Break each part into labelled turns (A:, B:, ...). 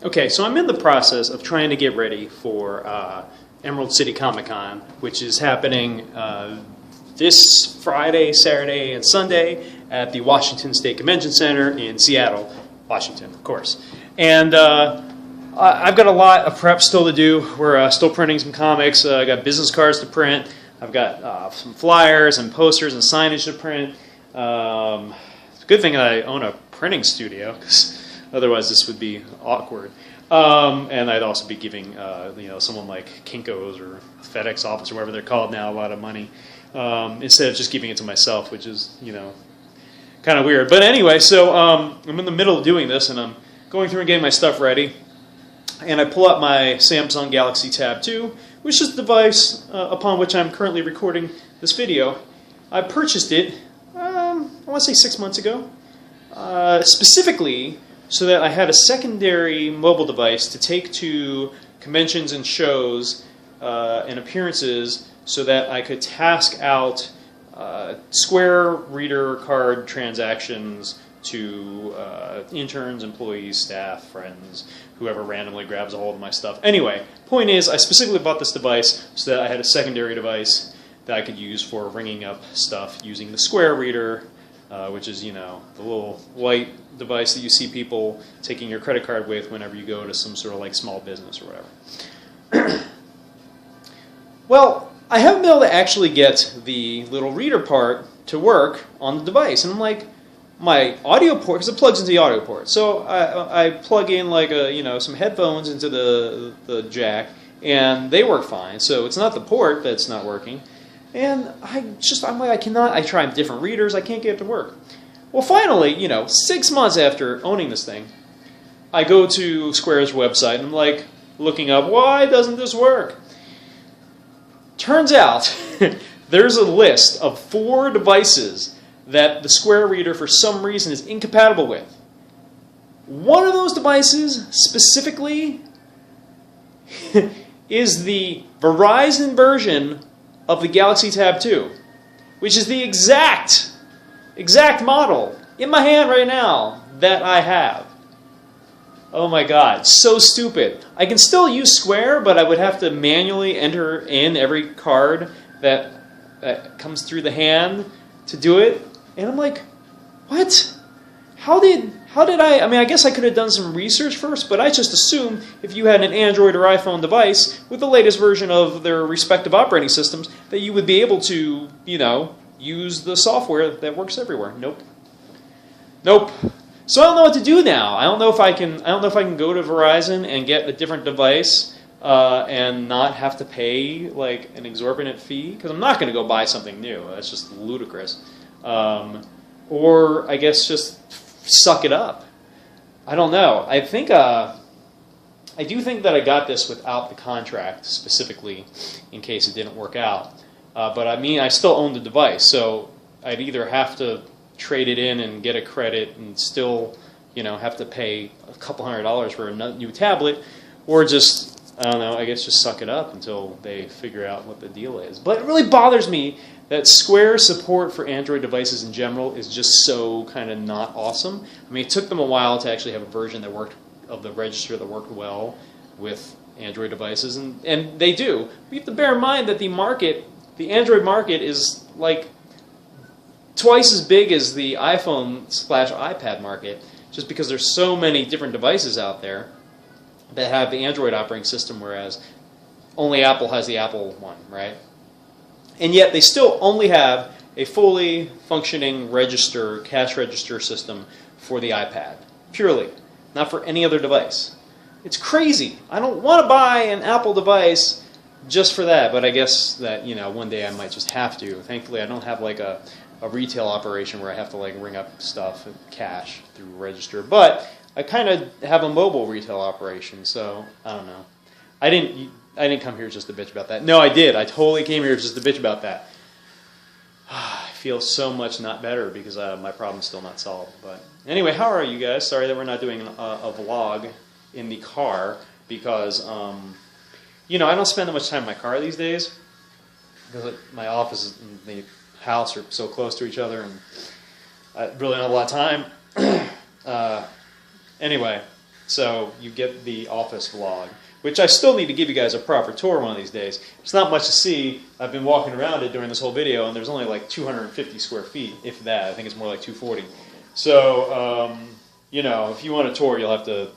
A: Okay, so I'm in the process of trying to get ready for Emerald City Comic Con, which is happening this Friday, Saturday, and Sunday at the Washington State Convention Center in Seattle, Washington, of course. And I've got a lot of prep still to do. We're still printing some comics. I got business cards to print. I've got some flyers and posters and signage to print. It's a good thing I own a printing studio, because otherwise this would be awkward. And I'd also be giving someone like Kinko's or FedEx office or whatever they're called now a lot of money, instead of just giving it to myself, which is kind of weird. But anyway, so I'm in the middle of doing this, and I'm going through and getting my stuff ready. And I pull out my Samsung Galaxy Tab 2, which is the device upon which I'm currently recording this video. I purchased it, I want to say 6 months ago, specifically so that I had a secondary mobile device to take to conventions and shows and appearances, so that I could task out Square reader card transactions to interns, employees, staff, friends, whoever randomly grabs a hold of my stuff. Anyway, point is, I specifically bought this device so that I had a secondary device that I could use for ringing up stuff using the Square reader, which is, the little white device that you see people taking your credit card with whenever you go to some sort of like small business or whatever. Well, I haven't been able to actually get the little reader part to work on the device, and I'm like, my audio port, because it plugs into the audio port, so I plug in like some headphones into the jack, and they work fine. So it's not the port that's not working, and I'm like, I try different readers, I can't get it to work. Well, finally, 6 months after owning this thing, I go to Square's website and I'm like looking up, why doesn't this work? Turns out there's a list of 4 devices that the Square reader for some reason is incompatible with. One of those devices specifically is the Verizon version of the Galaxy Tab 2, which is the exact model in my hand right now that I have. Oh my god, so stupid. I can still use Square, but I would have to manually enter in every card that comes through the hand to do it. And I'm like, what? How did I guess I could have done some research first, but I just assumed if you had an Android or iPhone device with the latest version of their respective operating systems, that you would be able to, use the software that works everywhere. Nope. So I don't know what to do now. I don't know if I can go to Verizon and get a different device and not have to pay like an exorbitant fee, because I'm not going to go buy something new. That's just ludicrous. Or I guess just suck it up. I don't know. I do think that I got this without the contract specifically in case it didn't work out. But I still own the device, so I'd either have to trade it in and get a credit and still, have to pay a couple $100 for a new tablet, or just, I don't know, I guess just suck it up until they figure out what the deal is. But it really bothers me that Square support for Android devices in general is just so kind of not awesome. It took them a while to actually have a version that worked, of the register that worked well with Android devices, and they do. We have to bear in mind that the Android market is like twice as big as the iPhone/iPad market, just because there's so many different devices out there that have the Android operating system, whereas only Apple has the Apple one, right? And yet they still only have a fully functioning cash register system for the iPad, purely, not for any other device. It's crazy. I don't want to buy an Apple device just for that, but I guess that, one day I might just have to. Thankfully, I don't have like a retail operation where I have to like ring up stuff and cash through register, but I kind of have a mobile retail operation, so I don't know. I didn't come here just to bitch about that. No, I did. I totally came here just to bitch about that. I feel so much not better because my problem's still not solved. But anyway, how are you guys? Sorry that we're not doing a vlog in the car because, I don't spend that much time in my car these days because my office and the house are so close to each other, and I really don't have a lot of time. Anyway, So you get the office vlog, which I still need to give you guys a proper tour one of these days. It's not much to see. I've been walking around it during this whole video, and there's only like 250 square feet, if that. I think it's more like 240. So, you know, if you want a tour, you'll have to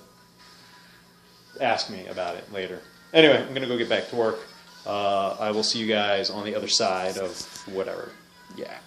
A: ask me about it later. Anyway, I'm going to go get back to work. I will see you guys on the other side of whatever. Yeah.